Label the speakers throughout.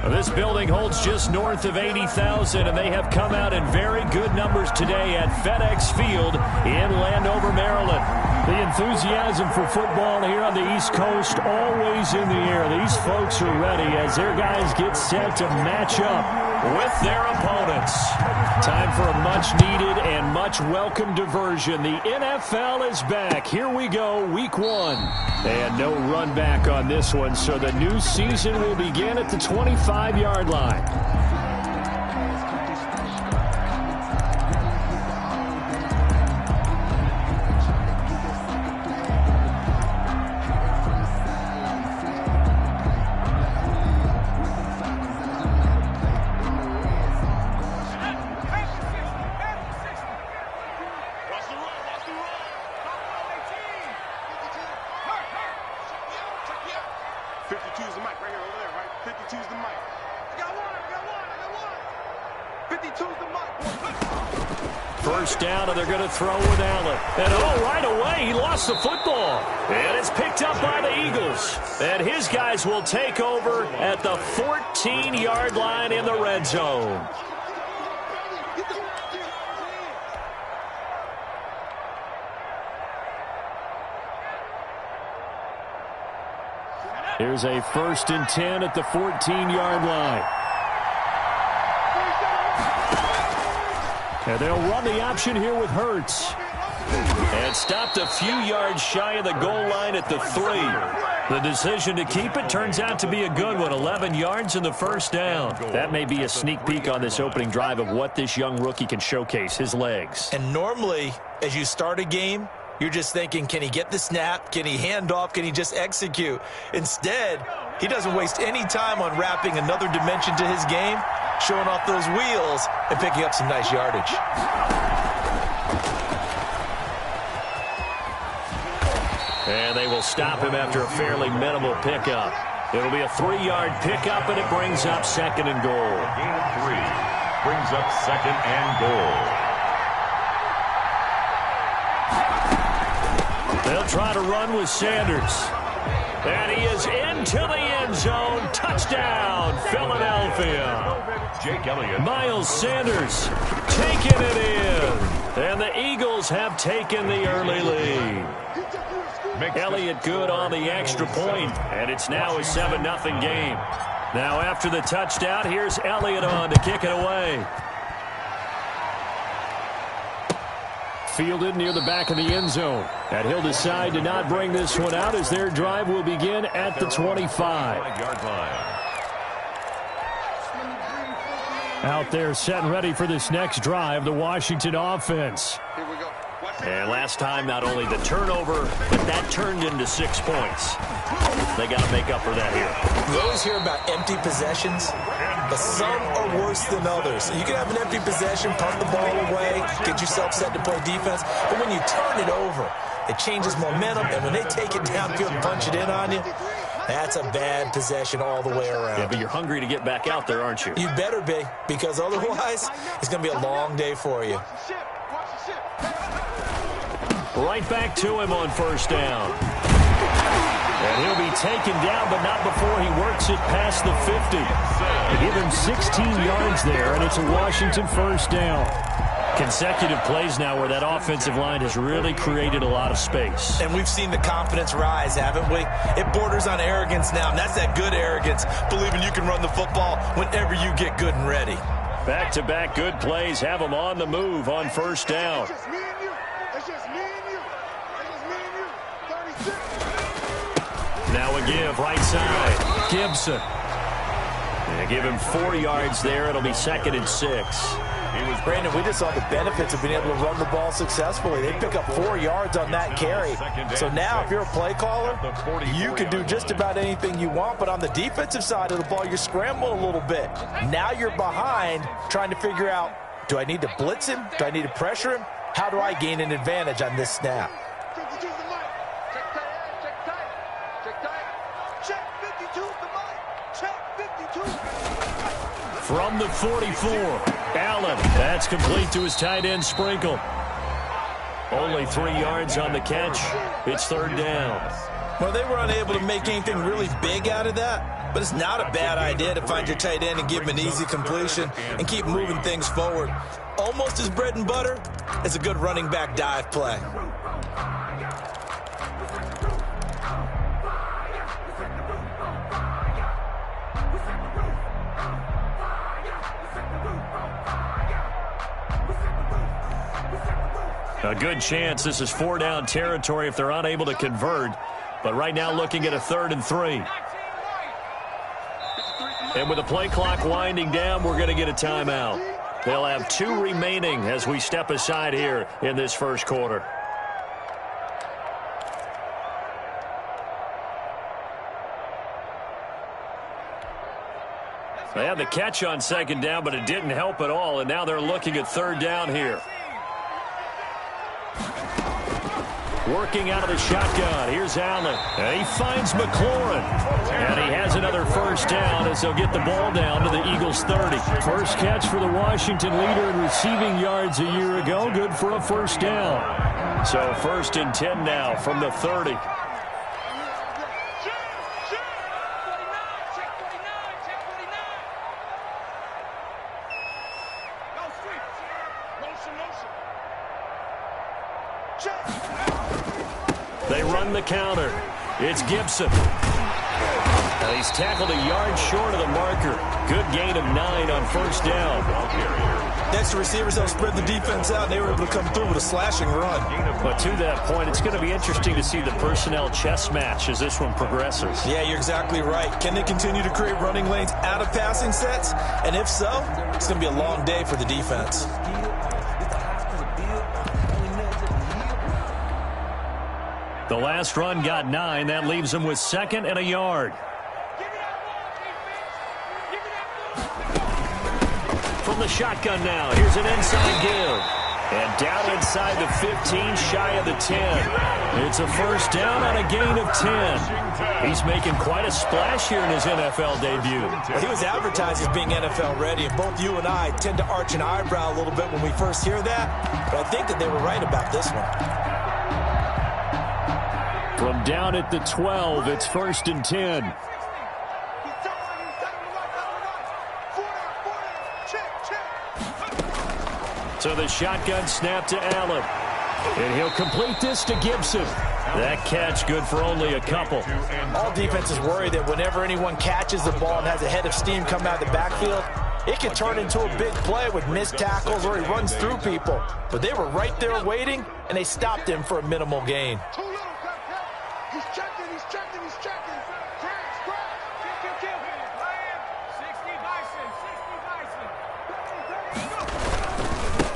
Speaker 1: This building holds just north of 80,000, and they have come out in very good numbers today at FedEx Field in Landover, Maryland. The enthusiasm for football here on the East Coast always in the air. These folks are ready as their guys get set to match up with their opponents. Time for a much-needed and much-welcome diversion. The NFL is back. Here we go, Week 1. And no run back on this one, so the new season will begin at the 25-yard line. First down, and they're going to throw with Allen. And right away, he lost the football. And it's picked up by the Eagles. And his guys will take over at the 14-yard line in the red zone. Here's a 1st and 10 at the 14-yard line. And they'll run the option here with Hurts. And stopped a few yards shy of the goal line at the 3. The decision to keep it turns out to be a good one. 11 yards in the first down. That may be a sneak peek on this opening drive of what this young rookie can showcase, his legs.
Speaker 2: And normally, as you start a game, you're just thinking, can he get the snap? Can he hand off? Can he just execute? Instead, he doesn't waste any time on wrapping another dimension to his game, showing off those wheels and picking up some nice yardage.
Speaker 1: And they will stop him after a fairly minimal pickup. It'll be a 3-yard pickup, and it brings up 2nd and goal.
Speaker 3: Gain of 3 brings up 2nd and goal.
Speaker 1: They'll try to run with Sanders. And he is into the end zone. Touchdown, Philadelphia.
Speaker 3: Jake Elliott.
Speaker 1: Miles Sanders taking it in. And the Eagles have taken the early lead. Elliott good on the extra point, and it's now a 7-0 game. Now after the touchdown, here's Elliott on to kick it away. Fielded near the back of the end zone. And he'll decide to not bring this one out as their drive will begin at the 25-yard line. Out there set and ready for this next drive, the Washington offense.
Speaker 4: Here we go.
Speaker 1: And last time, not only the turnover, but that turned into 6 points. They got to make up for that here.
Speaker 2: You always hear about empty possessions, but some are worse than others. You can have an empty possession, punt the ball away, get yourself set to play defense, but when you turn it over, it changes momentum, and when they take it downfield and punch it in on you, that's a bad possession all the way around.
Speaker 1: Yeah, but you're hungry to get back out there, aren't you?
Speaker 2: You better be, because otherwise, it's going to be a long day for you.
Speaker 1: Right back to him on 1st down. And he'll be taken down, but not before he works it past the 50. They give him 16 yards there, and it's a Washington 1st down. Consecutive plays now where that offensive line has really created a lot of space.
Speaker 2: And we've seen the confidence rise, haven't we? It borders on arrogance now, and that's that good arrogance, believing you can run the football whenever you get good and ready.
Speaker 1: Back-to-back good plays have them on the move on 1st down. Now a give, right side. Gibson. They give him 4 yards there. It'll be 2nd and 6.
Speaker 2: Brandon, we just saw the benefits of being able to run the ball successfully. They pick up 4 yards on that carry. So now if you're a play caller, you can do just about anything you want. But on the defensive side of the ball, you're scrambling a little bit. Now you're behind trying to figure out, do I need to blitz him? Do I need to pressure him? How do I gain an advantage on this snap?
Speaker 1: From the 44, Allen. That's complete to his tight end, Sprinkle. Only 3 yards on the catch. It's 3rd down.
Speaker 2: Well, they were unable to make anything really big out of that. but it's not a bad idea to find your tight end and give him an easy completion and keep moving things forward. Almost as bread and butter as a good running back dive play.
Speaker 1: A good chance this is 4-down territory if they're unable to convert. But right now looking at a 3rd and 3. And with the play clock winding down, we're going to get a timeout. They'll have 2 remaining as we step aside here in this first quarter. They had the catch on 2nd down, but it didn't help at all. And now they're looking at 3rd down here. Working out of the shotgun. Here's Allen. And he finds McLaurin. And he has another first down as they'll get the ball down to the Eagles' 30. First catch for the Washington leader in receiving yards a year ago. Good for a first down. So 1st and 10 now from the 30. They run the counter. It's Gibson. And he's tackled a yard short of the marker. Good gain of 9 on first down.
Speaker 2: Next, the receivers helped spread the defense out, and they were able to come through with a slashing run.
Speaker 1: But to that point, it's going to be interesting to see the personnel chess match as this one progresses.
Speaker 2: Yeah, you're exactly right. Can they continue to create running lanes out of passing sets? And if so, it's going to be a long day for the defense.
Speaker 1: The last run got 9. That leaves them with 2nd and a yard. From the shotgun now, here's an inside give. And down inside the 15, shy of the 10. It's a first down on a gain of 10. He's making quite a splash here in his NFL debut.
Speaker 2: Well, he was advertised as being NFL ready, and both you and I tend to arch an eyebrow a little bit when we first hear that. But I think that they were right about this one.
Speaker 1: From down at the 12, it's 1st and 10. So the shotgun snap to Allen. And he'll complete this to Gibson. That catch good for only a couple.
Speaker 2: All defenses worry that whenever anyone catches the ball and has a head of steam come out of the backfield, it can turn into a big play with missed tackles or he runs through people. But they were right there waiting, and they stopped him for a minimal gain.
Speaker 4: He's checking.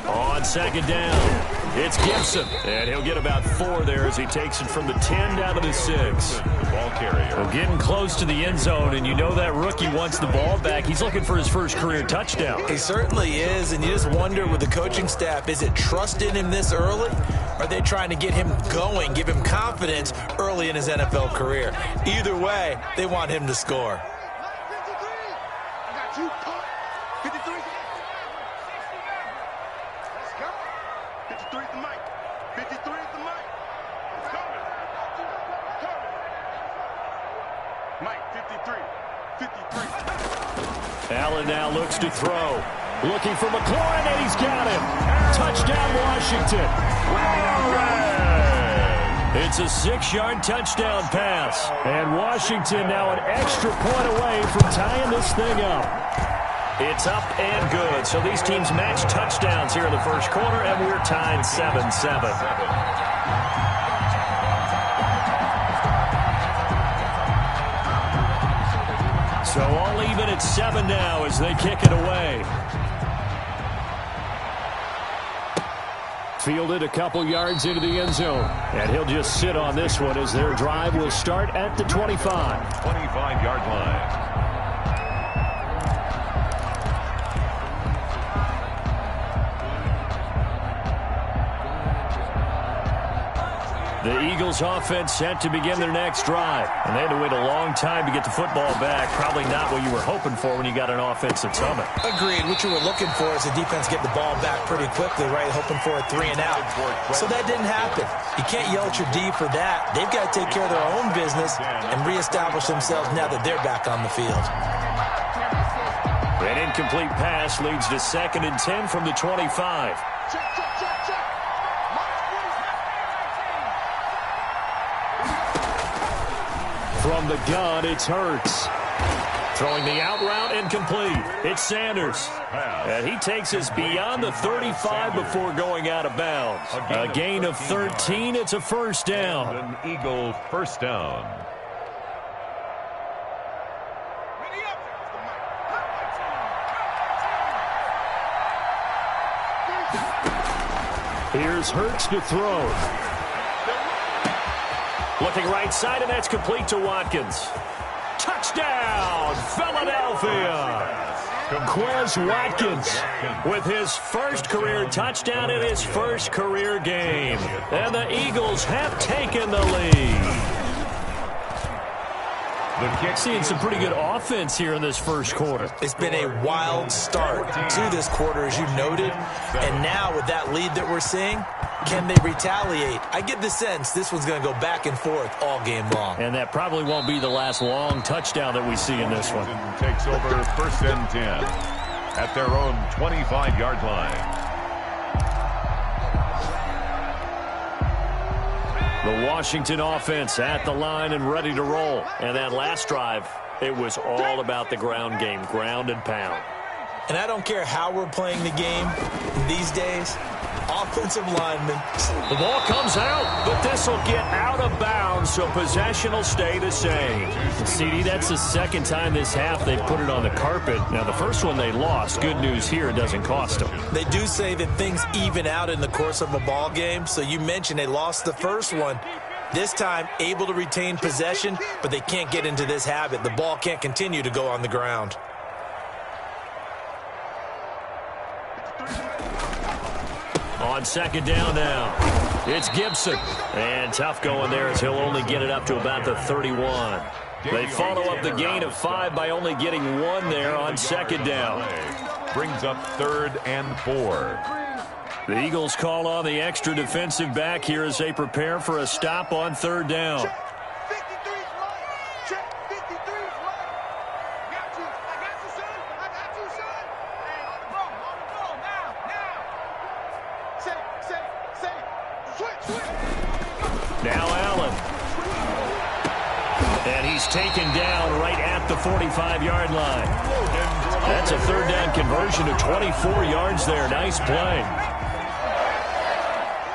Speaker 1: On 2nd down, it's Gibson. And he'll get about 4 there as he takes it from the 10 down to the 6.
Speaker 3: Ball carrier.
Speaker 1: Well, getting close to the end zone, and you know that rookie wants the ball back. He's looking for his first career touchdown.
Speaker 2: He certainly is, and you just wonder with the coaching staff, is it trust in him this early? Or are they trying to get him going, give him confidence early in his NFL career? Either way, they want him to score.
Speaker 1: Allen now looks to throw. Looking for McLaurin, and he's got him. Touchdown, Washington. It's a 6-yard touchdown pass. And Washington now an extra point away from tying this thing up. It's up and good. So these teams match touchdowns here in the first quarter, and we're tied 7-7. So all even at 7 now as they kick it away. Fielded a couple yards into the end zone. And he'll just sit on this one as their drive will start at the 25.
Speaker 3: 25-yard line.
Speaker 1: The Eagles offense set to begin their next drive. And they had to wait a long time to get the football back. Probably not what you were hoping for when you got an offense at Summit.
Speaker 2: Agreed. What you were looking for is the defense get the ball back pretty quickly, right? Hoping for a 3 and out. So that didn't happen. You can't yell at your D for that. They've got to take care of their own business and reestablish themselves now that they're back on the field.
Speaker 1: An incomplete pass leads to 2nd and 10 from the 25. From the gun, it's Hurts. Throwing the out route incomplete. It's Sanders. And he takes us beyond the 35 before going out of bounds. A gain of 13. It's a first down.
Speaker 3: An Eagle first down.
Speaker 1: Here's Hurts to throw. Looking right side, and that's complete to Watkins. Touchdown, Philadelphia! Quez Watkins with his first career touchdown in his first career game. And the Eagles have taken the lead. Seeing some pretty good offense here in this first quarter.
Speaker 2: It's been a wild start to this quarter, as you noted. And now with that lead that we're seeing, can they retaliate? I get the sense this one's going to go back and forth all game long.
Speaker 1: And that probably won't be the last long touchdown that we see in this one.
Speaker 3: Takes over 1st and 10 at their own 25-yard line.
Speaker 1: The Washington offense at the line and ready to roll. And that last drive, it was all about the ground game, ground and pound.
Speaker 2: And I don't care how we're playing the game these days. Offensive linemen.
Speaker 1: The ball comes out, but this will get out of bounds, so possession will stay the same. CD, that's the second time this half they've put it on the carpet. Now, the first one they lost. Good news here, it doesn't cost them.
Speaker 2: They do say that things even out in the course of a ball game. So you mentioned they lost the first one. This time, able to retain possession, but they can't get into this habit. The ball can't continue to go on the ground.
Speaker 1: On 2nd down now, it's Gibson. And tough going there as he'll only get it up to about the 31. They follow up the gain of 5 by only getting 1 there on 2nd down.
Speaker 3: Brings up 3rd and 4.
Speaker 1: The Eagles call on the extra defensive back here as they prepare for a stop on 3rd down. Now Allen. And he's taken down right at the 45-yard line. That's a 3rd down conversion of 24 yards there. Nice play.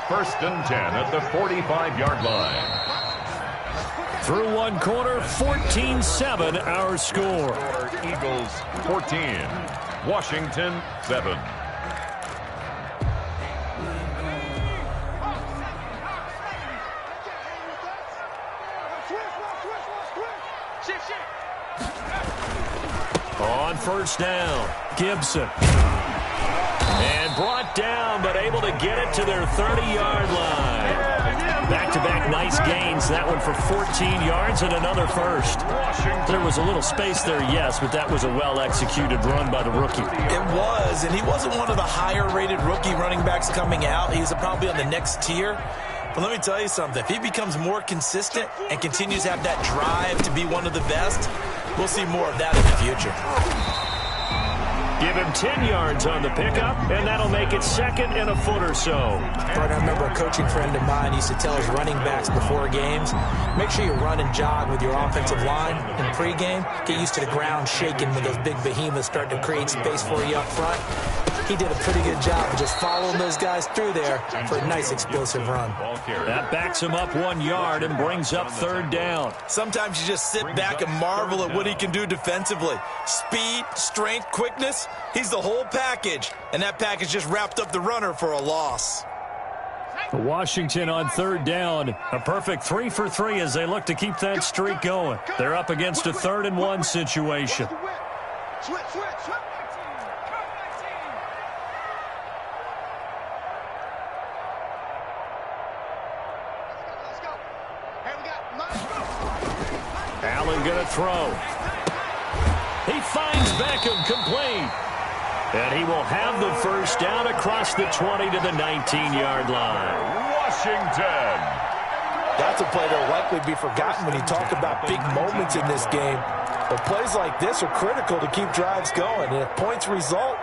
Speaker 3: 1st and 10 at the 45-yard line.
Speaker 1: Through one quarter, 14-7 our score.
Speaker 3: Eagles 14, Washington 7.
Speaker 1: On 1st down, Gibson. And brought down, but able to get it to their 30-yard line. Back-to-back nice gains. That one for 14 yards and another first. There was a little space there, yes, but that was a well-executed run by the rookie.
Speaker 2: It was, and he wasn't one of the higher-rated rookie running backs coming out. He's probably on the next tier. But let me tell you something. If he becomes more consistent and continues to have that drive to be one of the best, we'll see more of that in the future.
Speaker 1: Give him 10 yards on the pickup, and that'll make it 2nd and a foot or so.
Speaker 2: I remember a coaching friend of mine used to tell his running backs before games, make sure you run and jog with your offensive line in pregame. Get used to the ground shaking when those big behemoths start to create space for you up front. He did a pretty good job of just following those guys through there for a nice explosive run.
Speaker 1: That backs him up 1 yard and brings up 3rd down.
Speaker 2: Sometimes you just sit back and marvel at what he can do defensively. Speed, strength, quickness, he's the whole package. And that package just wrapped up the runner for a loss.
Speaker 1: Washington on 3rd down. A perfect 3 for 3 as they look to keep that streak going. They're up against a 3rd and 1 situation.
Speaker 4: Switch. Let's go.
Speaker 1: going to throw. He finds Beckham complete. And he will have the first down across the 20 to the 19-yard line.
Speaker 3: Washington.
Speaker 2: That's a play that will likely be forgotten when you talk about big moments in this game. But plays like this are critical to keep drives going. And if points result,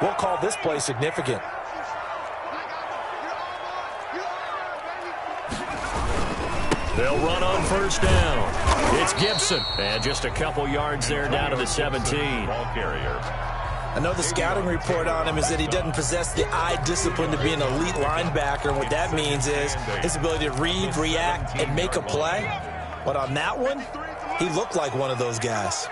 Speaker 2: we'll call this play significant.
Speaker 1: They'll run on first down. It's Gibson. And just a couple yards there down to the 17.
Speaker 3: Ball carrier.
Speaker 2: I know the scouting report on him is that he doesn't possess the eye discipline to be an elite linebacker. And what that means is his ability to read, react, and make a play. But on that one, he looked like one of those guys.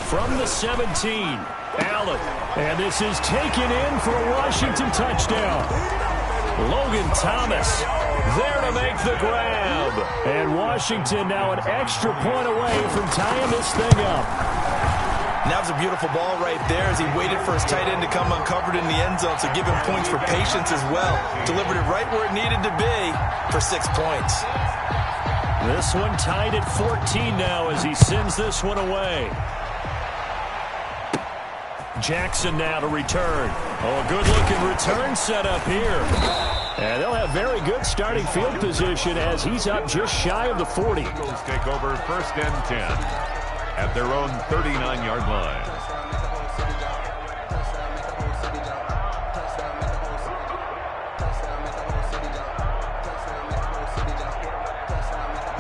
Speaker 1: From the 17, Allen. And this is taken in for a Washington touchdown. Logan Thomas there to make the grab. And Washington now an extra point away from tying this thing up.
Speaker 2: And that was a beautiful ball right there as he waited for his tight end to come uncovered in the end zone. So give him points for patience as well. Delivered it right where it needed to be for 6 points.
Speaker 1: This one tied at 14 now as he sends this one away. Jackson now to return. Oh, a good-looking return set up here. And they'll have very good starting field position as he's up just shy of the 40.
Speaker 3: Eagles take over first and 10 at their own 39-yard line.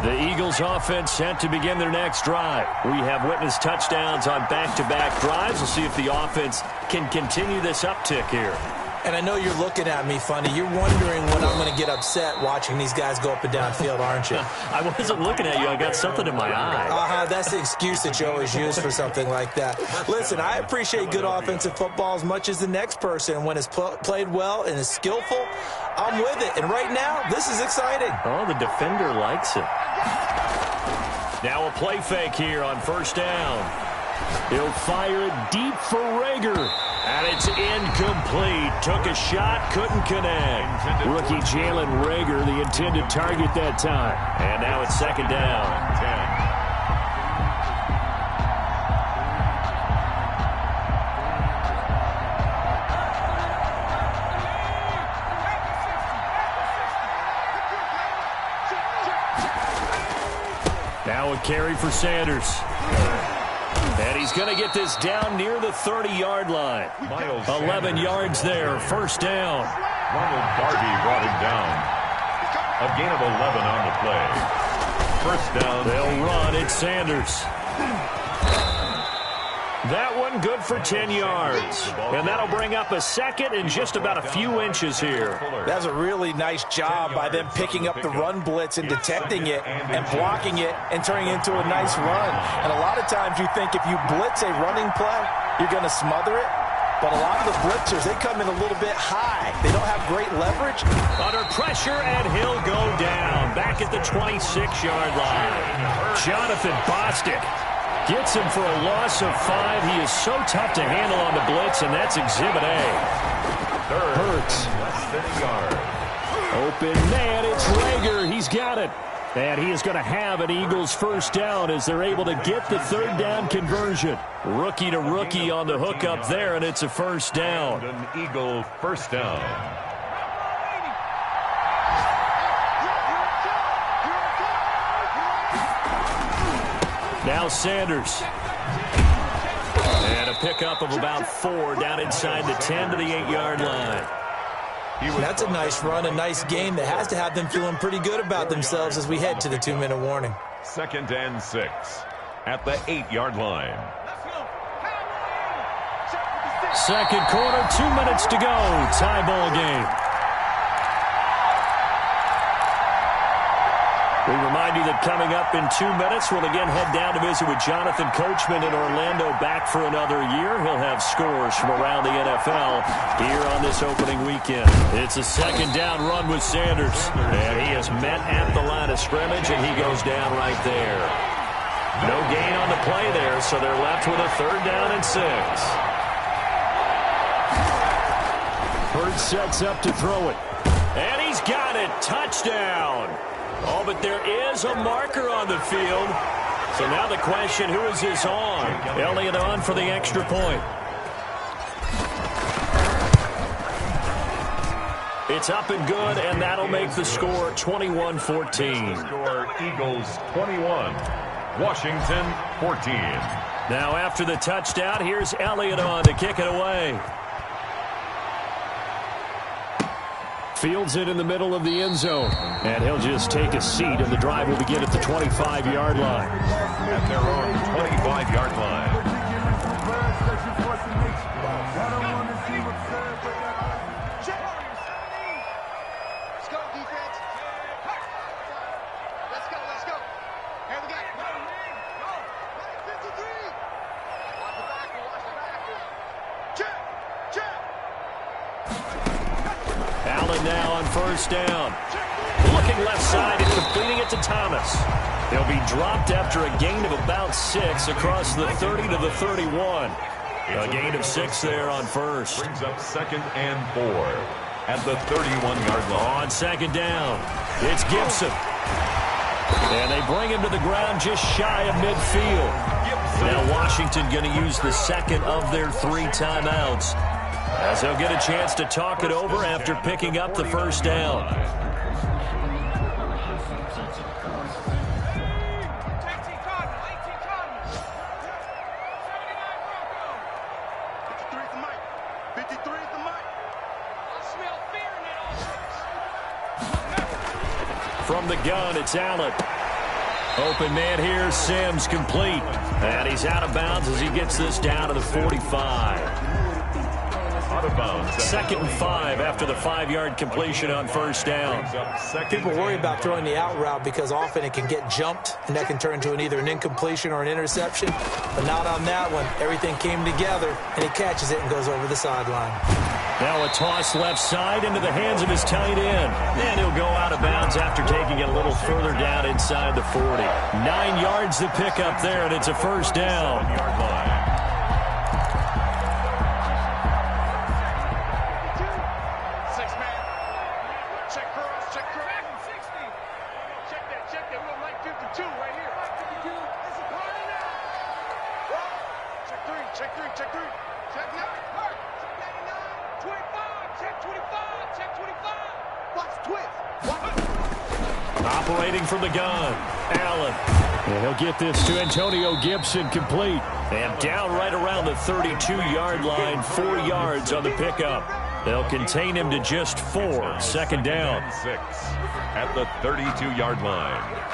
Speaker 1: The Eagles offense set to begin their next drive. We have witnessed touchdowns on back-to-back drives. We'll see if the offense can continue this uptick here.
Speaker 2: And I know you're looking at me funny. You're wondering when I'm going to get upset watching these guys go up and down field, aren't you?
Speaker 1: I wasn't looking at you. I got something in my eye.
Speaker 2: That's the excuse that you always use for something like that. Listen, I appreciate good offensive football as much as the next person. When it's played well and is skillful, I'm with it. And right now, this is exciting.
Speaker 1: Oh, the defender likes it. Now a play fake here on first down. He'll fire it deep for Rager. And it's incomplete. Took a shot, couldn't connect. Rookie Jalen Rager, the intended target that time. And now it's second down.
Speaker 3: 10.
Speaker 1: Now a carry for Sanders. And he's going to get this down near the 30-yard line. 11 yards there, first down.
Speaker 3: Ronald Darby brought him down. A gain of 11 on the play. First down.
Speaker 1: They'll run. It's Sanders. That one good for 10 yards. And that'll bring up a second and just about a few inches here.
Speaker 2: That's a really nice job by them picking up the run blitz and detecting it and blocking it and turning it into a nice run. And a lot of times you think if you blitz a running play, you're going to smother it. But a lot of the blitzers, they come in a little bit high. They don't have great leverage.
Speaker 1: Under pressure, and he'll go down. Back at the 26-yard line. Jonathan Bostic gets him for a loss of 5. He is so tough to handle on the blitz, and that's Exhibit A. Hurts.
Speaker 3: Less than a yard.
Speaker 1: Open man, it's Rager. He's got it. And he is going to have an Eagles first down as they're able to get the third down conversion. Rookie to rookie on the hook up there, and it's a first down.
Speaker 3: An Eagle first down.
Speaker 1: Now Sanders. And a pickup of about 4 down inside the 10 to the 8-yard line.
Speaker 2: That's a nice run, a nice game that has to have them feeling pretty good about themselves as we head to the 2-minute warning.
Speaker 3: 2nd and 6 at the 8-yard line.
Speaker 1: Second quarter, 2 minutes to go. Tie ball game. We remind you that coming up in 2 minutes, we'll again head down to visit with Jonathan Coachman in Orlando, back for another year. He'll have scores from around the NFL here on this opening weekend. It's a second down run with Sanders. And he is met at the line of scrimmage, and he goes down right there. No gain on the play there, so they're left with a 3rd down and 6. Hurts sets up to throw it. And he's got it. Touchdown. Oh, but there is a marker on the field. So now the question, who is this on? Elliott on for the extra point. It's up and good, and that'll make the score 21-14.
Speaker 3: Score Eagles 21, Washington 14.
Speaker 1: Now after the touchdown, here's Elliott on to kick it away. Fields it in the middle of the end zone. And he'll just take a seat, and the drive will begin at the 25-yard line.
Speaker 3: At their own 25-yard line.
Speaker 4: Let's go, defense. Let's go, let's go. Here we go. 53. Watch the back, watch the back. Check, check.
Speaker 1: Allen now on first down. Looking left side and completing it to Thomas. He'll be dropped after a gain of about 6 across the 30 to the 31. A gain of 6 there on first.
Speaker 3: Brings up 2nd and 4 at the 31-yard line.
Speaker 1: On second down, it's Gibson. And they bring him to the ground just shy of midfield. Now Washington going to use the second of their 3 timeouts, as they'll get a chance to talk it over after picking up the first down.
Speaker 4: 18 Cardinals. 53 is the mic. 53 is the mic. I smell fear in that offense.
Speaker 1: From the gun, it's Allen. Open man here, Sims complete. And he's out of bounds as he gets this down to the 45.
Speaker 3: Out of bounds.
Speaker 1: 2nd and 5 after the 5-yard completion on first down.
Speaker 2: People worry about throwing the out route because often it can get jumped, and that can turn into either an incompletion or an interception. But not on that one. Everything came together, and he catches it and goes over the sideline.
Speaker 1: Now a toss left side into the hands of his tight end. And he'll go out of bounds after taking it a little further down inside the 40. 9 yards to pick up there, and it's a first down.
Speaker 3: 7-yard line.
Speaker 1: Operating from the gun, Allen. And he'll get this to Antonio Gibson complete. And down right around the 32-yard line, 4 yards on the pickup. They'll contain him to just 4, 2nd down.
Speaker 3: 6 at the 32-yard line.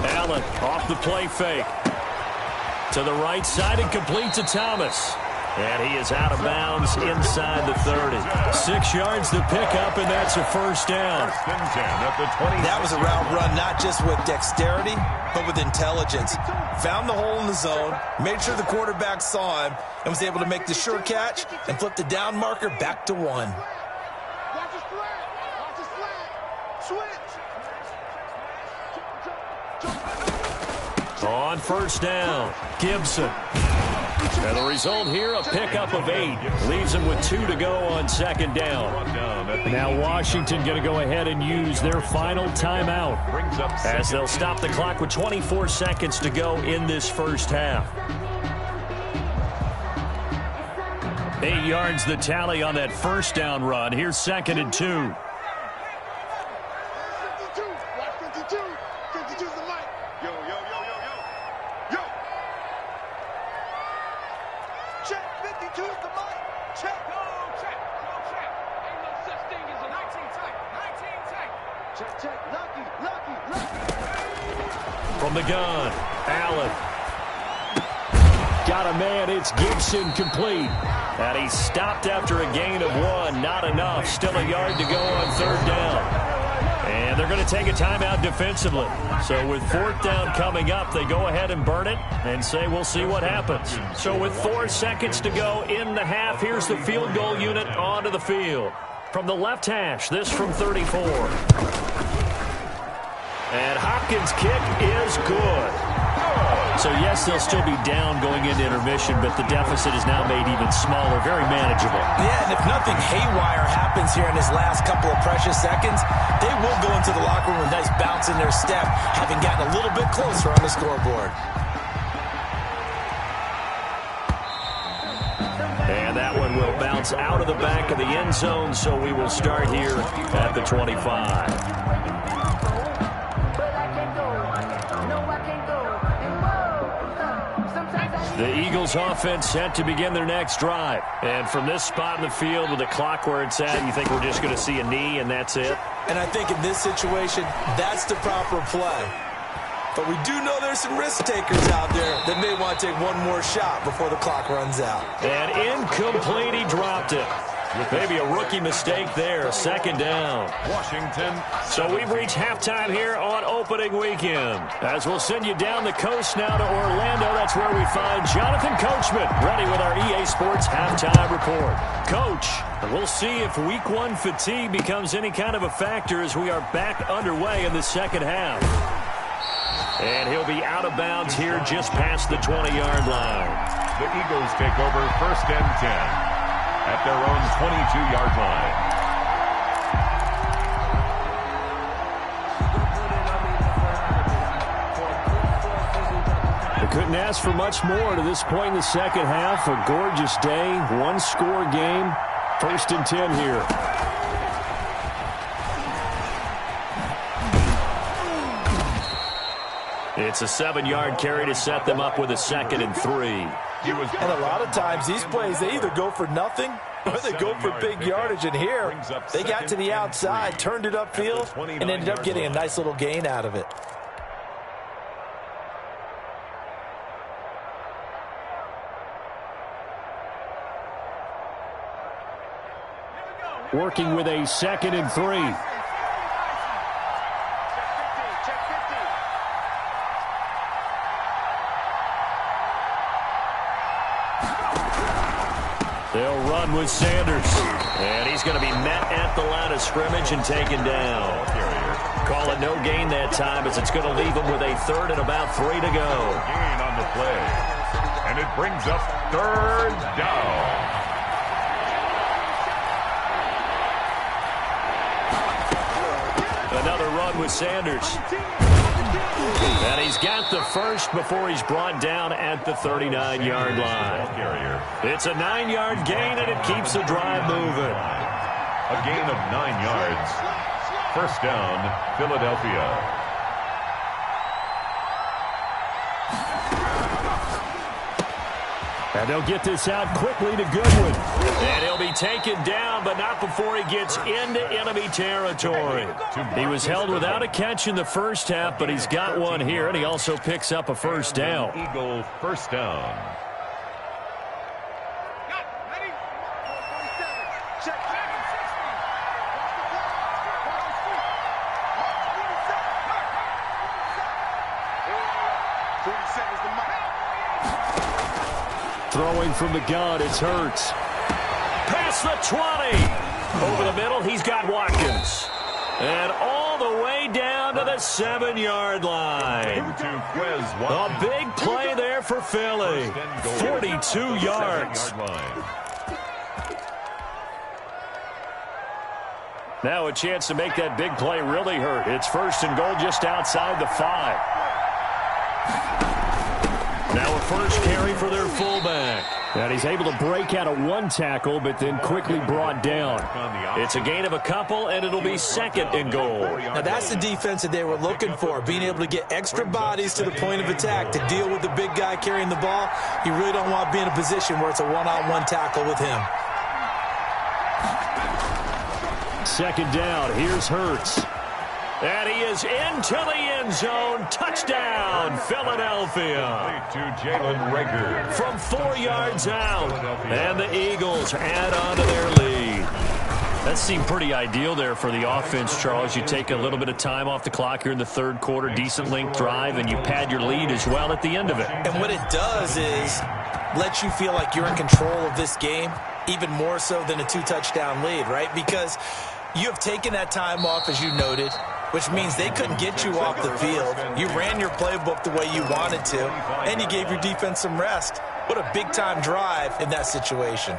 Speaker 1: Allen off the play fake. To the right side and complete to Thomas. And he is out of bounds inside the 30. 6 yards to pick up, and that's a first down.
Speaker 2: That was a route run not just with dexterity, but with intelligence. Found the hole in the zone, made sure the quarterback saw him, and was able to make the sure catch and flip the down marker back to 1.
Speaker 4: Watch his flag. Watch his flag. Switch.
Speaker 1: On first down, Gibson. And the result here, a pickup of 8. Leaves him with 2 to go on 2nd down. Now Washington going to go ahead and use their final timeout, as they'll stop the clock with 24 seconds to go in this first half. 8 yards the tally on that first down run. Here's 2nd and 2.
Speaker 4: 52. Watch 52. 52 is the mic. Yo, yo, yo, yo, yo. Yo. Check. 52 is the mic. Check. Go, check. Go, check. Ain't no such thing as a 19 type. 19 type. Check, check. Lucky, lucky, lucky.
Speaker 1: From the gun, Allen. Got a man, it's Gibson complete. And he stopped after a gain of 1. Not enough. Still a yard to go on 3rd down. And And they're going to take a timeout defensively. So with fourth down coming up, they go ahead and burn it and say we'll see what happens. So with 4 seconds to go in the half, here's the field goal unit onto the field. From the left hash, this from 34. And Hopkins' kick is good. So, yes, they'll still be down going into intermission, but the deficit is now made even smaller, very manageable.
Speaker 2: Yeah, and if nothing haywire happens here in his last couple of precious seconds, they will go into the locker room with a nice bounce in their step, having gotten a little bit closer on the scoreboard.
Speaker 1: And that one will bounce out of the back of the end zone, so we will start here at the 25. The Eagles offense set to begin their next drive. And from this spot in the field with the clock where it's at, you think we're just going to see a knee and that's it?
Speaker 2: And I think in this situation, that's the proper play. But we do know there's some risk takers out there that may want to take one more shot before the clock runs out.
Speaker 1: And incomplete, he dropped it. Maybe a rookie mistake there, second down.
Speaker 3: Washington.
Speaker 1: So we've reached halftime here on opening weekend. As we'll send you down the coast now to Orlando, that's where we find Jonathan Coachman, ready with our EA Sports halftime report. Coach, we'll see if week 1 fatigue becomes any kind of a factor as we are back underway in the second half. And he'll be out of bounds here just past the 20-yard line.
Speaker 3: The Eagles take over first and 10. At their own 22-yard line.
Speaker 1: They couldn't ask for much more to this point in the second half. A gorgeous day, one-score game. First and 10 here. It's a 7-yard carry to set them up with a 2nd and 3.
Speaker 2: And a lot of times these plays, they either go for nothing or they go for big yardage. And here, they got to the outside, turned it upfield, and ended up getting a nice little gain out of it.
Speaker 1: Working with a 2nd and 3. They'll run with Sanders. And he's going to be met at the line of scrimmage and taken down. Call it no gain that time as it's going to leave him with a 3rd and about 3 to go.
Speaker 3: Gain on the play. And it brings up 3rd down.
Speaker 1: Another run with Sanders. And he's got the first before he's brought down at the 39-yard line. It's a 9-yard gain, and it keeps the drive moving.
Speaker 3: A gain of 9 yards. First down, Philadelphia.
Speaker 1: And they'll get this out quickly to Goodwin. And he'll be taken down, but not before he gets into enemy territory. He was held without a catch in the first half, but he's got one here, and he also picks up a first down.
Speaker 3: Eagle first down.
Speaker 1: Throwing from the gun, it's Hurts. Past the 20. Over the middle, he's got Watkins. And all the way down to the 7-yard line. A big play there for Philly. 42 yards. Now a chance to make that big play really hurt. It's 1st and goal just outside the 5. Now a first carry for their fullback. And he's able to break out of one tackle, but then quickly brought down. It's a gain of a couple, and it'll be 2nd and goal.
Speaker 2: Now that's the defense that they were looking for, being able to get extra bodies to the point of attack to deal with the big guy carrying the ball. You really don't want to be in a position where it's a one-on-one tackle with him.
Speaker 1: 2nd down, here's Hurts. And he is into the end zone. Touchdown, Philadelphia.
Speaker 3: To Jalen Reagor.
Speaker 1: From 4 yards out. And the Eagles add on to their lead. That seemed pretty ideal there for the offense, Charles. You take a little bit of time off the clock here in the third quarter, decent length drive, and you pad your lead as well at the end of it.
Speaker 2: And what it does is let you feel like you're in control of this game, even more so than a 2-touchdown lead, right? Because you have taken that time off, as you noted, which means they couldn't get you off the field. You ran your playbook the way you wanted to, and you gave your defense some rest. What a big-time drive in that situation.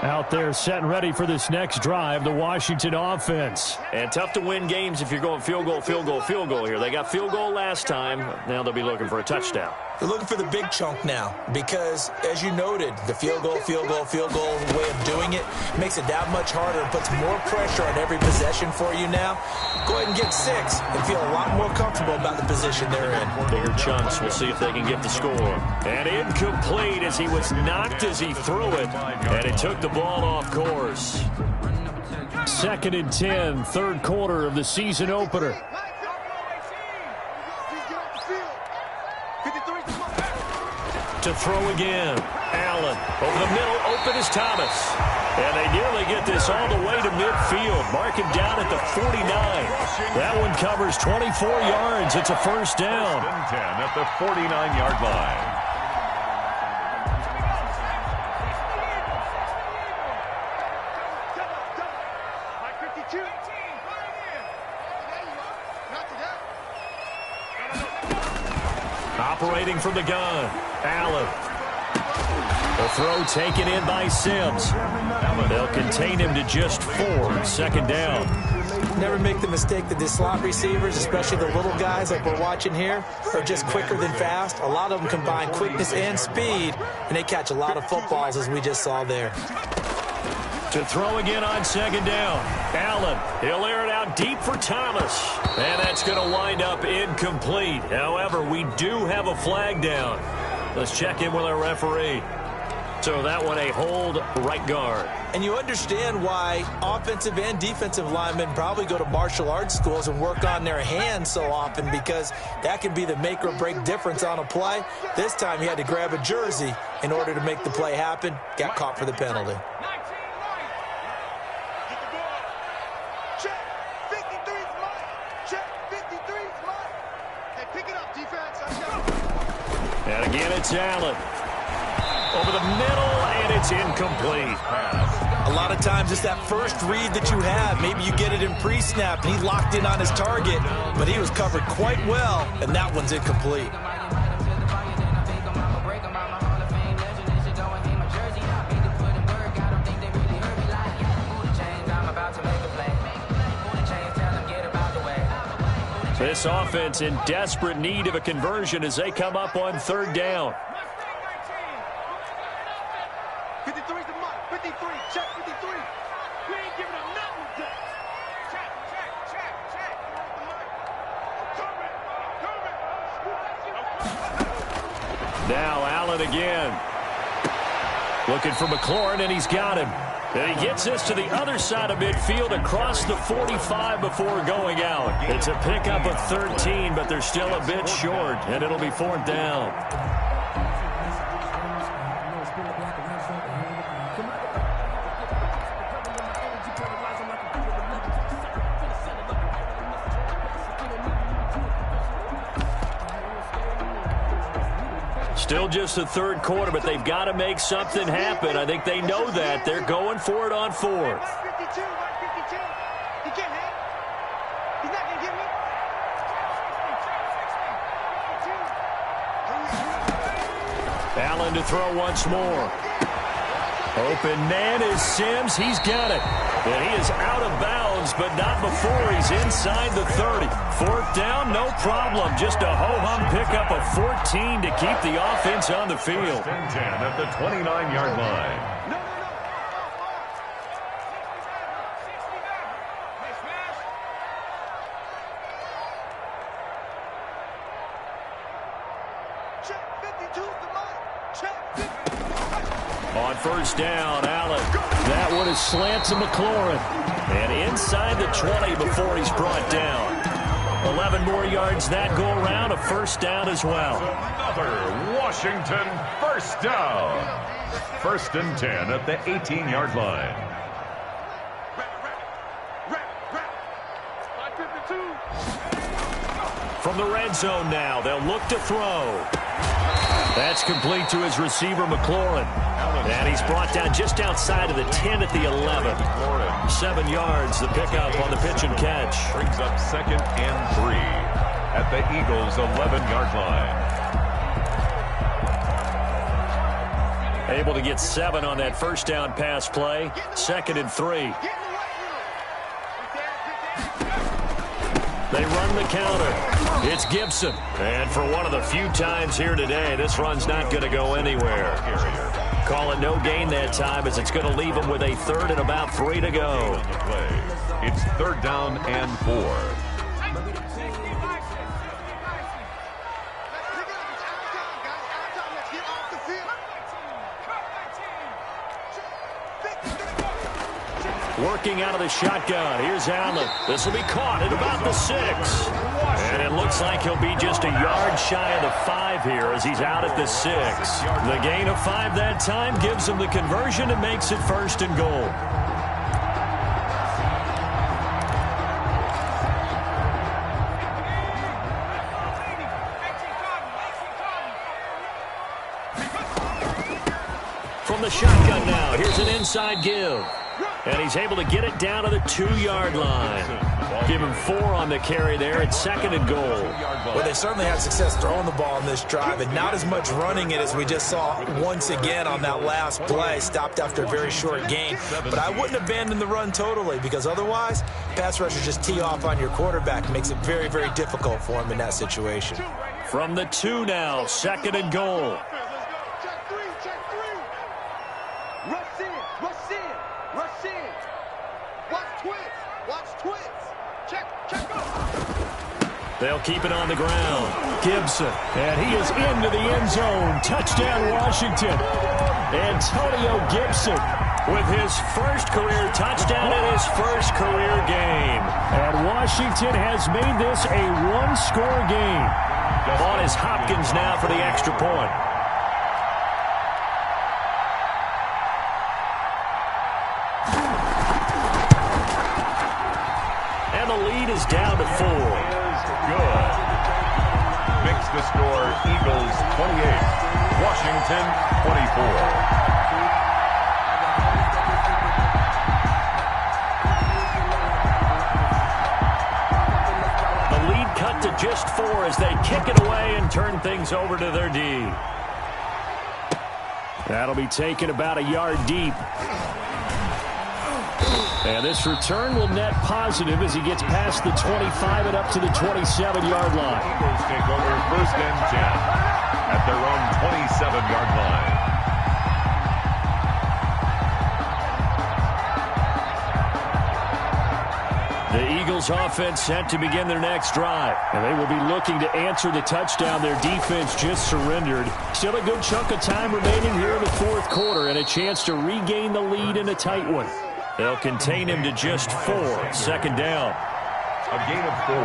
Speaker 1: Out there set and ready for this next drive, the Washington offense. And tough to win games if you're going field goal, field goal, field goal here. They got field goal last time. Now they'll be looking for a touchdown.
Speaker 2: They're looking for the big chunk now because, as you noted, the field goal way of doing it makes it that much harder and puts more pressure on every possession for you now. Go ahead and get 6 and feel a lot more comfortable about the position they're in.
Speaker 1: Bigger chunks. We'll see if they can get the score. And incomplete as he was knocked as he threw it, and it took the ball off course. 2nd and 10, third quarter of the season opener. To throw again. Allen over the middle, open is Thomas. And they nearly get this all the way to midfield. Mark him down at the 49. That one covers 24 yards. It's a first down.
Speaker 3: 10 at the 49-yard line.
Speaker 1: Operating from the gun, Allen. The throw taken in by Sims. They'll contain him to just 4. Second down.
Speaker 2: Never make the mistake that the slot receivers, especially the little guys like we're watching here, are just quicker than fast. A lot of them combine quickness and speed, and they catch a lot of footballs, as we just saw there.
Speaker 1: To throw again on second down. Allen, he'll air it out deep for Thomas. And that's going to wind up incomplete. However, we do have a flag down. Let's check in with our referee. So that one a hold, right guard.
Speaker 2: And you understand why offensive and defensive linemen probably go to martial arts schools and work on their hands so often, because that can be the make or break difference on a play. This time he had to grab a jersey in order to make the play happen. Got caught for the penalty.
Speaker 1: And again, it's Allen. Over the middle, and it's incomplete.
Speaker 2: A lot of times it's that first read that you have. Maybe you get it in pre-snap, and he locked in on his target, but he was covered quite well, and that one's incomplete.
Speaker 1: This offense in desperate need of a conversion as they come up on third down.
Speaker 4: 53's the mark. 53. Check 53. We ain't giving him nothing. Check.
Speaker 1: Now Allen again. Looking for McLaurin, and he's got him. And he gets this to the other side of midfield across the 45 before going out. It's a pickup of 13, but they're still a bit short, and it'll be fourth down. Still just the third quarter, but they've got to make something happen. I think they know that. They're going for it on fourth.
Speaker 4: 52. He can't hit. He's not going to get me.
Speaker 1: Allen to throw once more. Open man is Sims. He's got it. And he is out of bounds, but not before he's inside the 30. Fourth down, no problem. Just a ho-hum pickup of 14 to keep the offense on the field.
Speaker 3: 10 at the 29-yard line.
Speaker 1: On first down, Allen. That one is slant to McLaurin. And inside the 20 before he's brought down. 11 more yards that go around, a first down as well.
Speaker 3: Another Washington first down. 1st and 10 at the 18-yard line.
Speaker 1: From the red zone now, they'll look to throw. That's complete to his receiver, McLaurin. And he's brought down just outside of the 10 at the 11. 7 yards, the pickup on the pitch and catch.
Speaker 3: Brings up 2nd and 3 at the Eagles' 11-yard line.
Speaker 1: Able to get 7 on that first down pass play. 2nd and 3. They run the counter. It's Gibson. And for one of the few times here today, this run's not going to go anywhere. Call it no gain that time, as it's going to leave them with a 3rd and about 3 to go.
Speaker 3: It's 3rd down and 4.
Speaker 1: Working out of the shotgun. Here's Allen. This will be caught at about the 6. And it looks like he'll be just a yard shy of the 5 here as he's out at the 6. The gain of 5 that time gives him the conversion and makes it 1st and goal. From the shotgun now, here's an inside give. And he's able to get it down to the 2-yard line. Give him 4 on the carry there at 2nd and goal.
Speaker 2: Well, they certainly had success throwing the ball in this drive, and not as much running it as we just saw once again on that last play. Stopped after a very short gain. But I wouldn't abandon the run totally, because otherwise, pass rushers just tee off on your quarterback. Makes it very, very difficult for him in that situation.
Speaker 1: From the 2 now, 2nd and goal. They'll keep it on the ground. Gibson, and he is into the end zone. Touchdown, Washington. Antonio Gibson with his first career touchdown in his first career game. And Washington has made this a 1-score game. On is Hopkins now for the extra point. And the lead is down to 4.
Speaker 3: Good. Makes the score Eagles 28, Washington 24.
Speaker 1: The lead cut to just 4 as they kick it away and turn things over to their D. That'll be taken about a yard deep. And this return will net positive as he gets past the 25 and up to the 27-yard line.
Speaker 3: Eagles take over 1st and 10 at their own 27-yard line.
Speaker 1: The Eagles offense set to begin their next drive. And they will be looking to answer the touchdown their defense just surrendered. Still a good chunk of time remaining here in the 4th quarter and a chance to regain the lead in a tight one. They'll contain him to just 4. 2nd down.
Speaker 3: A gain of 4.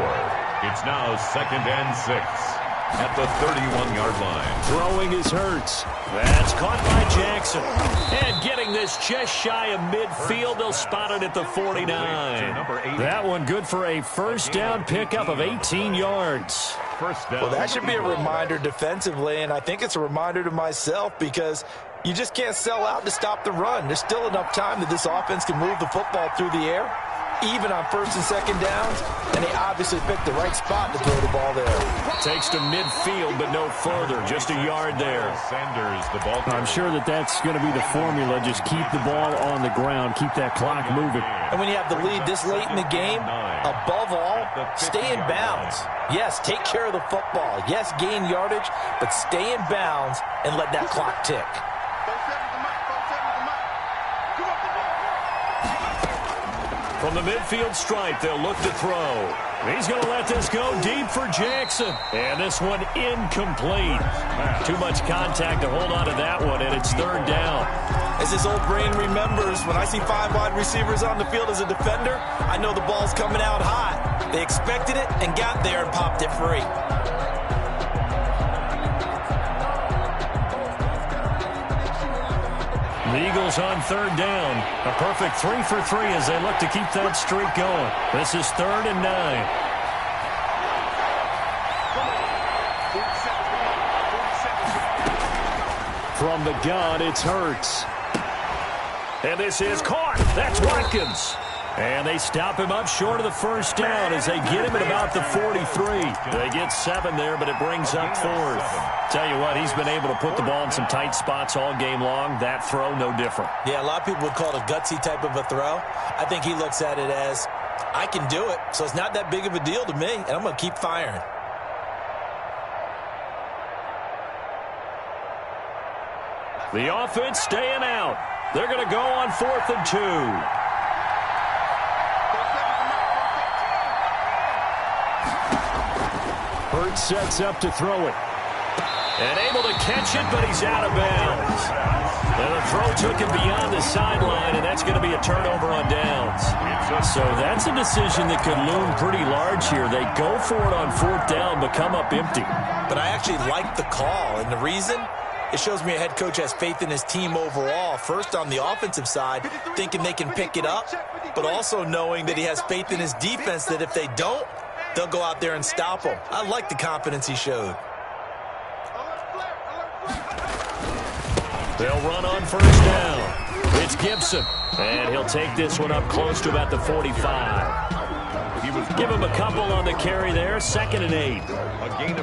Speaker 3: It's now 2nd and 6 at the 31-yard line.
Speaker 1: Throwing is Hurts. That's caught by Jackson. And getting this just shy of midfield, they'll spot it at the 49. That one good for a first down pickup of 18 yards.
Speaker 3: First down.
Speaker 2: Well, that should be a reminder defensively, and I think it's a reminder to myself because you just can't sell out to stop the run. There's still enough time that this offense can move the football through the air, even on 1st and 2nd downs, and they obviously picked the right spot to throw the ball there.
Speaker 1: Takes to midfield, but no further. Just a yard there.
Speaker 3: Sanders, the ball.
Speaker 1: I'm sure that's going to be the formula. Just keep the ball on the ground. Keep that clock moving.
Speaker 2: And when you have the lead this late in the game, above all, stay in bounds. Yes, take care of the football. Yes, gain yardage, but stay in bounds and let that clock tick.
Speaker 1: From the midfield stripe, they'll look to throw. He's going to let this go deep for Jackson. And this one incomplete. Too much contact to hold on to that one, and it's third down.
Speaker 2: As his old brain remembers, when I see 5 wide receivers on the field as a defender, I know the ball's coming out hot. They expected it and got there and popped it free.
Speaker 1: The Eagles on third down. A perfect 3 for 3 as they look to keep that streak going. This is 3rd and 9. From the gun, it's Hurts. And this is caught. That's Watkins. And they stop him up short of the first down as they get him at about the 43. They get 7 there, but it brings up 4th. Tell you what, he's been able to put the ball in some tight spots all game long. That throw, no different.
Speaker 2: Yeah, a lot of people would call it a gutsy type of a throw. I think he looks at it as, I can do it, so it's not that big of a deal to me, and I'm going to keep firing.
Speaker 1: The offense staying out. They're going to go on 4th and 2. Hurts sets up to throw it. And able to catch it, but he's out of bounds. And the throw took him beyond the sideline, and that's going to be a turnover on downs. So that's a decision that could loom pretty large here. They go for it on 4th down, but come up empty.
Speaker 2: But I actually like the call, and the reason? It shows me a head coach has faith in his team overall. First on the offensive side, thinking they can pick it up, but also knowing that he has faith in his defense that if they don't, they'll go out there and stop him. I like the confidence he showed.
Speaker 1: They'll run on 1st down. It's Gibson, and he'll take this one up close to about the 45. Give him a couple on the carry there, 2nd and 8.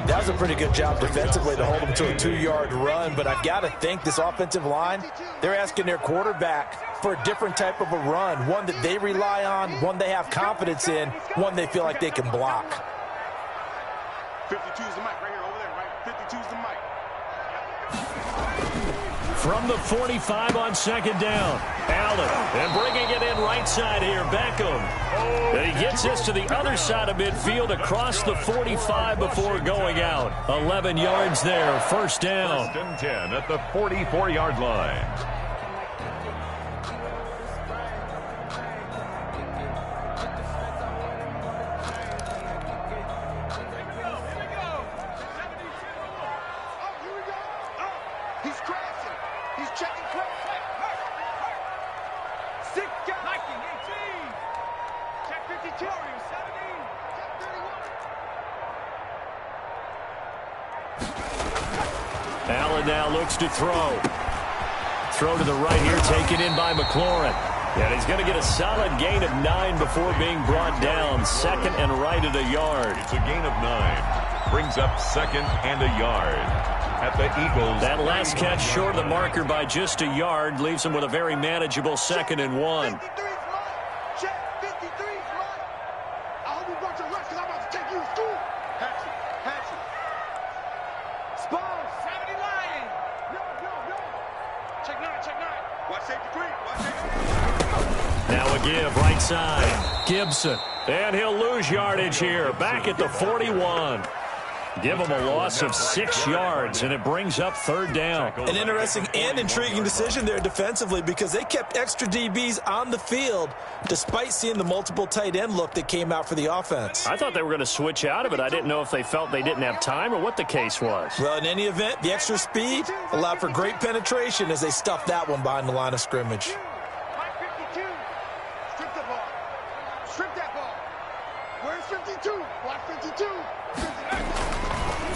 Speaker 2: That was a pretty good job defensively to hold him to a 2-yard run, but I've got to think this offensive line, they're asking their quarterback for a different type of a run, one that they rely on, one they have confidence in, one they feel like they can block.
Speaker 4: 52's the mic right here, over there, right? 52's the mic.
Speaker 1: From the 45 on 2nd down, Allen, and bringing it in right side here, Beckham. And he gets this to the other side of midfield across the 45 before going out. 11 yards there, 1st down.
Speaker 3: 1st and 10 at the 44-yard line.
Speaker 1: Allen now looks to throw. Throw to the right here, taken in by McLaurin. And he's going to get a solid gain of 9 before being brought down. 2nd and right at a yard.
Speaker 3: It's a gain of 9. Brings up 2nd and a yard. At the Eagles.
Speaker 1: That last catch short of the marker by just a yard leaves him with a very manageable 2nd and 1. Now a give right side. Gibson. And he'll lose yardage here. Back at the 41. Give him a loss of 6 yards, and it brings up 3rd down.
Speaker 2: An interesting and intriguing decision there defensively because they kept extra DBs on the field despite seeing the multiple tight end look that came out for the offense.
Speaker 1: I thought they were going to switch out of it. I didn't know if they felt they didn't have time or what the case was.
Speaker 2: Well, in any event, the extra speed allowed for great penetration as they stuffed that one behind the line of scrimmage.
Speaker 4: Strip the ball. Strip that ball. Where's 52? Watch 52.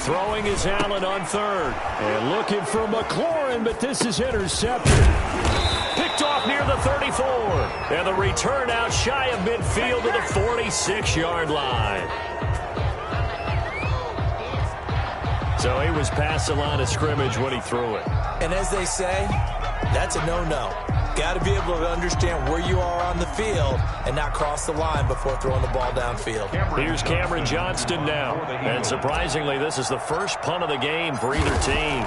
Speaker 1: Throwing is Allen on 3rd. And looking for McLaurin, but this is intercepted. Picked off near the 34. And the return out shy of midfield to the 46-yard line. So he was past the line of scrimmage when he threw it.
Speaker 2: And as they say, that's a no-no. Got to be able to understand where you are on the field and not cross the line before throwing the ball downfield.
Speaker 1: Here's Cameron Johnston now. And surprisingly, this is the first punt of the game for either team.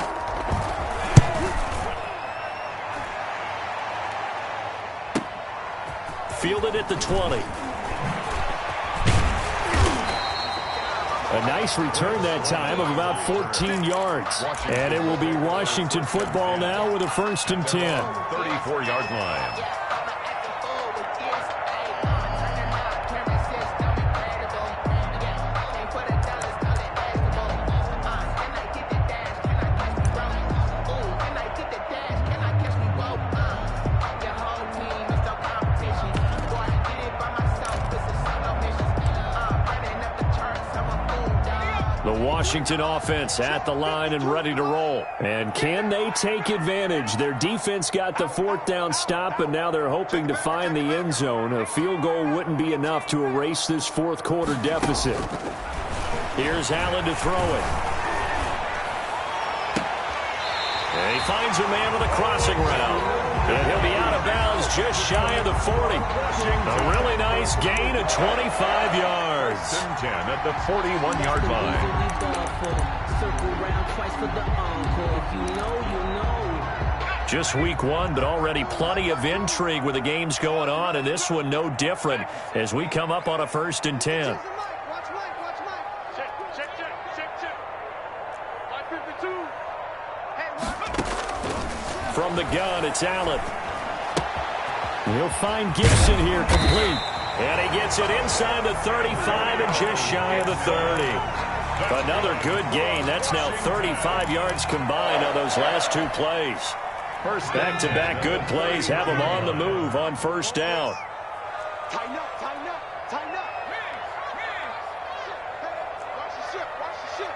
Speaker 1: Fielded at the 20. A nice return that time of about 14 yards. And it will be Washington football now with a 1st and 10.
Speaker 3: 34-yard line.
Speaker 1: Washington offense at the line and ready to roll. And can they take advantage? Their defense got the 4th down stop, and now they're hoping to find the end zone. A field goal wouldn't be enough to erase this 4th quarter deficit. Here's Allen to throw it. And he finds a man with a crossing route. And he'll be out of bounds just shy of the 40. A really nice gain of 25 yards.
Speaker 3: 10 at the 41-yard line.
Speaker 1: Just week 1, but already plenty of intrigue with the games going on, and this one no different as we come up on a 1st and 10. From the gun, it's Allen. He'll find Gibson here complete. And he gets it inside the 35 and just shy of the 30. Another good gain. That's now 35 yards combined on those last 2 plays. Back-to-back good plays have them on the move on 1st down.
Speaker 4: Tighten up, tighten up, tighten up. Watch the ship, watch the ship.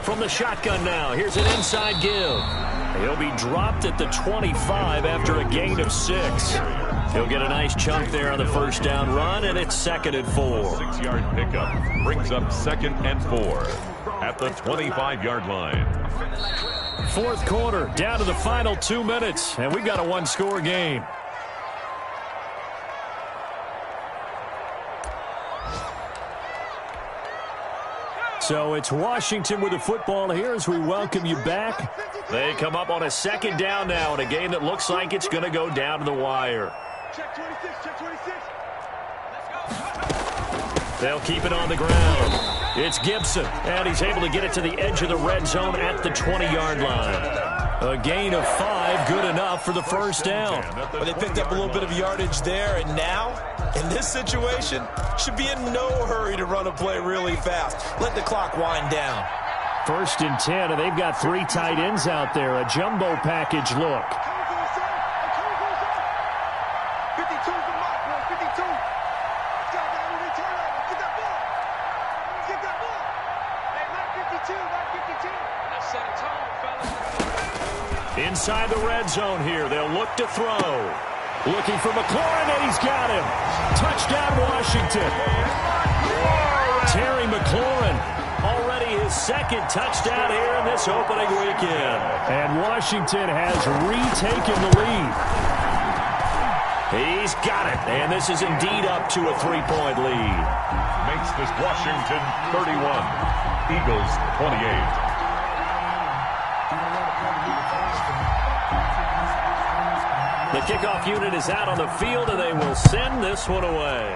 Speaker 1: From the shotgun now, here's an inside give. He'll be dropped at the 25 after a gain of 6. He'll get a nice chunk there on the 1st down run, and it's 2nd and 4.
Speaker 3: 6-yard pickup brings up 2nd and 4 at the 25-yard line.
Speaker 1: 4th quarter, down to the final 2 minutes, and we've got a 1-score game. So it's Washington with the football here as we welcome you back. They come up on a 2nd down now in a game that looks like it's going to go down to the wire.
Speaker 4: Check 26, check 26.
Speaker 1: They'll keep it on the ground. It's Gibson, and he's able to get it to the edge of the red zone at the 20-yard line. A gain of 5, good enough for the 1st down.
Speaker 2: Well, they picked up a little bit of yardage there, and now, in this situation, should be in no hurry to run a play really fast. Let the clock wind down.
Speaker 1: 1st and 10, and they've got 3 tight ends out there. A jumbo package look.
Speaker 4: 52 is the mark, boy, 52. Get that ball. Get that ball. Hey, not 52, not 52. Let's set a tone, fellas.
Speaker 1: Inside the red zone here, they'll look to throw. Looking for McLaurin, and he's got him. Touchdown, Washington. Terry McLaurin, already his 2nd touchdown here in this opening weekend. And Washington has retaken the lead. He's got it, and this is indeed up to a 3-point lead.
Speaker 3: Makes this Washington 31, Eagles 28.
Speaker 1: The kickoff unit is out on the field, and they will send this one away.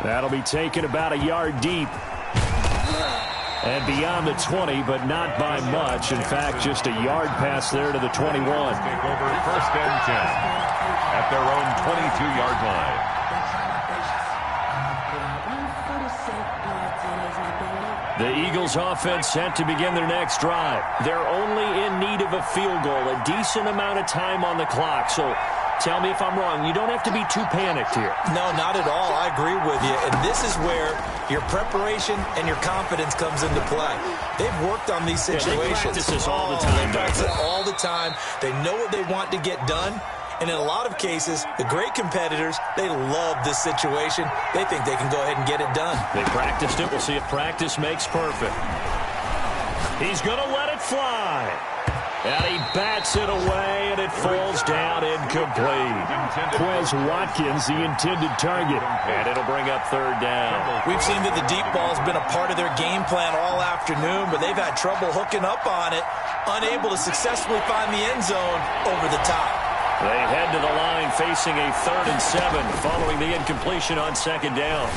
Speaker 1: That'll be taken about a yard deep. And beyond the 20, but not by much. In fact, just a yard pass there to the 21.
Speaker 3: Take over 1st and 10 at their own 22-yard line.
Speaker 1: The Eagles offense set to begin their next drive. They're only in need of a field goal, a decent amount of time on the clock. So tell me if I'm wrong. You don't have to be too panicked here.
Speaker 2: No, not at all. I agree with you. And this is where your preparation and your confidence comes into play. They've worked on these situations.
Speaker 1: They practice this all the time.
Speaker 2: They practice it all the time. They know what they want to get done. And in a lot of cases, the great competitors, they love this situation. They think they can go ahead and get it done.
Speaker 1: They practiced it. We'll see if practice makes perfect. He's going to let it fly. And he bats it away, and it falls down incomplete. Quez Watkins, the intended target. And it'll bring up 3rd down.
Speaker 2: We've seen that the deep ball's been a part of their game plan all afternoon, but they've had trouble hooking up on it, unable to successfully find the end zone over the top.
Speaker 1: They head to the line facing a 3rd and 7 following the incompletion on 2nd down.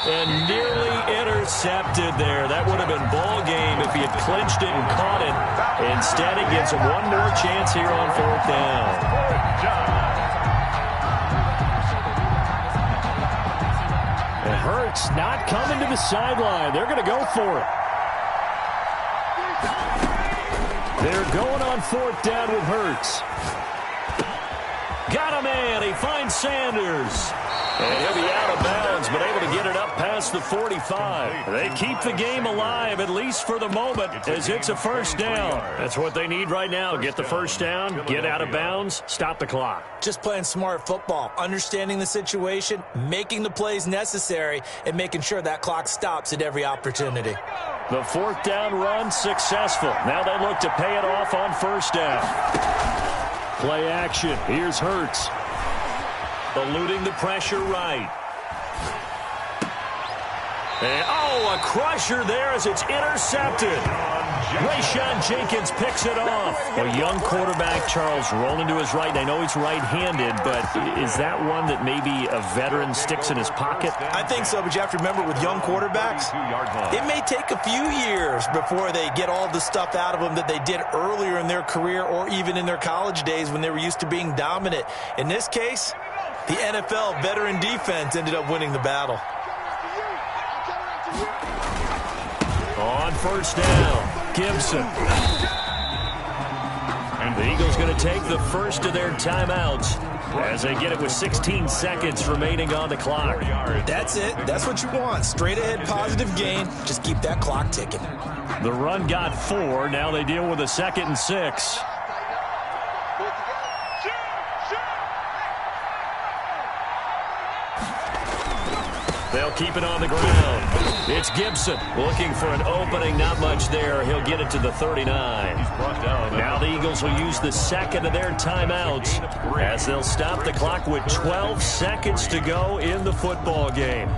Speaker 1: And nearly intercepted there. That would have been ball game if he had clinched it and caught it. Instead, it gives him one more chance here on 4th down. And Hurts not coming to the sideline. They're going to go for it. They're going on 4th down with Hurts. Got a man. He finds Sanders. And he'll be out of bounds, but able to get it up past the 45. They keep the game alive, at least for the moment, as it's a 1st down. That's what they need right now. Get the 1st down, get out of bounds, stop the clock.
Speaker 2: Just playing smart football, understanding the situation, making the plays necessary, and making sure that clock stops at every opportunity.
Speaker 1: The 4th down run successful. Now they look to pay it off on 1st down. Play action. Here's Hurts. Eluding the pressure right. And, a crusher there as it's intercepted. Rayshon Jenkins picks it off. A young quarterback, Charles, rolling to his right. I know he's right-handed, but is that one that maybe a veteran sticks in his pocket?
Speaker 2: I think so, but you have to remember with young quarterbacks, it may take a few years before they get all the stuff out of them that they did earlier in their career or even in their college days when they were used to being dominant. In this case, the NFL veteran defense ended up winning the battle.
Speaker 1: On 1st down, Gibson. And the Eagles going to take the first of their timeouts as they get it with 16 seconds remaining on the clock.
Speaker 2: That's it. That's what you want. Straight ahead positive gain. Just keep that clock ticking.
Speaker 1: The run got 4. Now they deal with a 2nd and 6. They'll keep it on the ground. It's Gibson looking for an opening. Not much there. He'll get it to the 39. Now the Eagles will use the 2nd of their timeouts as they'll stop the clock with 12 seconds to go in the football game.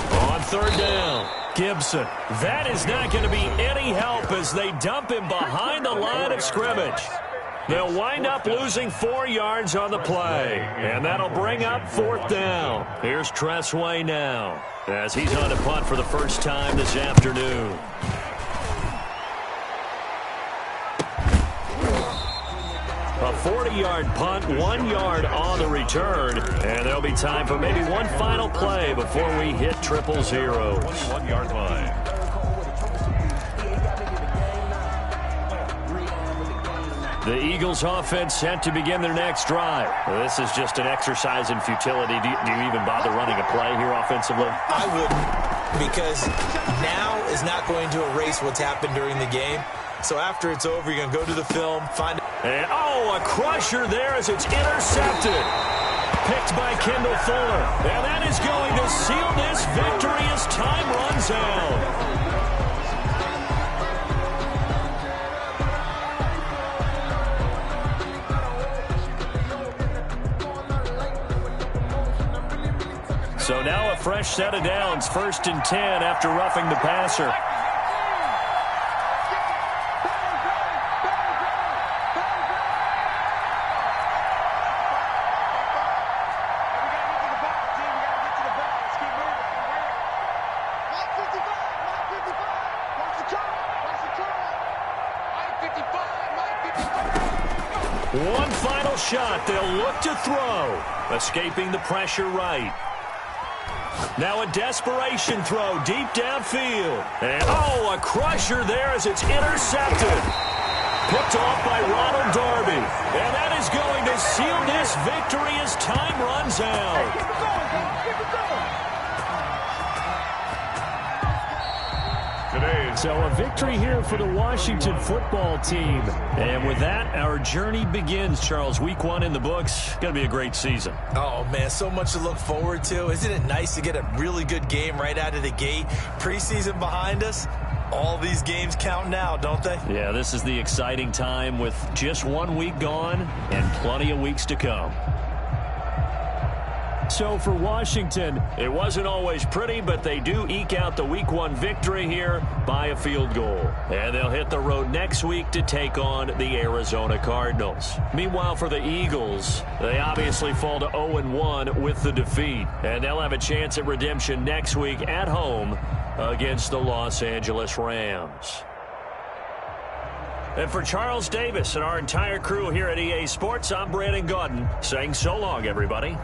Speaker 1: On 3rd down, Gibson. That is not going to be any help as they dump him behind the line of scrimmage. They'll wind up losing 4 yards on the play, and that'll bring up 4th down. Here's Tressway now as he's on to punt for the first time this afternoon. A 40-yard punt, 1 yard on the return, and there'll be time for maybe one final play before we hit 000.
Speaker 3: 21-yard line.
Speaker 1: The Eagles offense set to begin their next drive. This is just an exercise in futility. Do you even bother running a play here offensively?
Speaker 2: I wouldn't, because now is not going to erase what's happened during the game. So after it's over, you're going to go to the film, find...
Speaker 1: And, a crusher there as it's intercepted. Picked by Kendall Fuller. And that is going to seal this victory as time runs out. So now a fresh set of downs, 1st and 10 after roughing the passer. One final shot. They'll look to throw. Escaping the pressure right. Now a desperation throw deep downfield. And a crusher there as it's intercepted. Picked off by Ronald Darby. And that is going to seal this victory as time runs out.
Speaker 3: Today's
Speaker 1: So a victory here for the Washington football team. And with that, our journey begins, Charles. Week 1 in the books. Going to be a great season.
Speaker 2: Oh, man, so much to look forward to. Isn't it nice to get a really good game right out of the gate? Preseason behind us. All these games count now, don't they?
Speaker 1: Yeah, this is the exciting time with just 1 week gone and plenty of weeks to come. So for Washington, it wasn't always pretty, but they do eke out the Week 1 victory here by a field goal. And they'll hit the road next week to take on the Arizona Cardinals. Meanwhile, for the Eagles, they obviously fall to 0-1 with the defeat. And they'll have a chance at redemption next week at home against the Los Angeles Rams. And for Charles Davis and our entire crew here at EA Sports, I'm Brandon Gaudin saying so long, everybody.